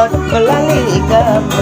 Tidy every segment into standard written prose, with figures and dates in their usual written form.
kuat melalui kamu.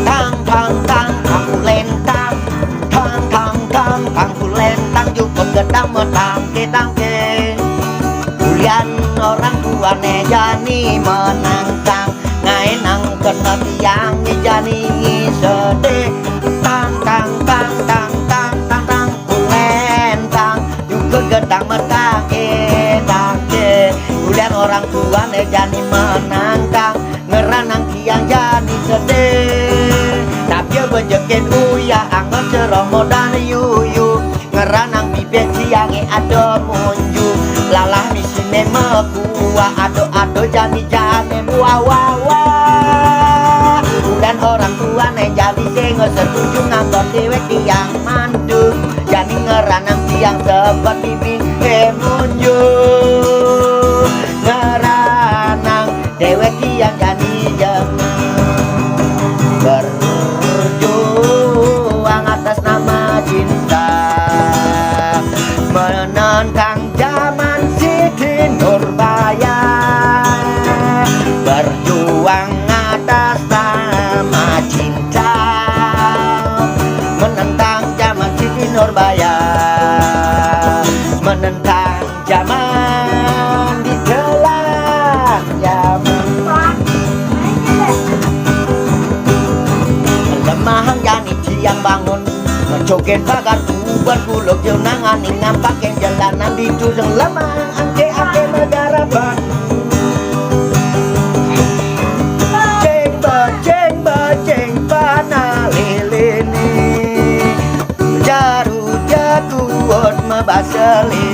Tang tang tang aku lentang, tang tang tang aku lentang juga gedang metang ketang ke. Kulian orang tua nejani menantang, ngai nang kena tiang nejani sedih. Tang tang tang tang tang tang tang kulentang juga gedang metang ketang ke. Kulian orang tua nejani menantang, ngeranang tiang jani sedih. Tapi bejekin uya anggap ceromo dan yuyu, ngeranang bibir siangi ada munju. Lalah misine mekua ado-ado jani-jani wah. Dan orang tua nih jadi sing setuju nganggo dewek tiang mandu. Jadi ngeranang tiang sebab bimbing munju. Ngeranang dewek tiang jadi berjuang atas nama cinta, menentang zaman Siti Nurbaya, berjuang atas nama cinta, menentang zaman Siti Nurbaya, menentang zaman ditelan zaman. Lemahang jani tiang bangun, ngecokin pagar kuban kuluk jenangan ingan pakai jalanan di tujeng lemahang angke negara Bandung. Ceng panah lilini, jaru jaguot mebaseli.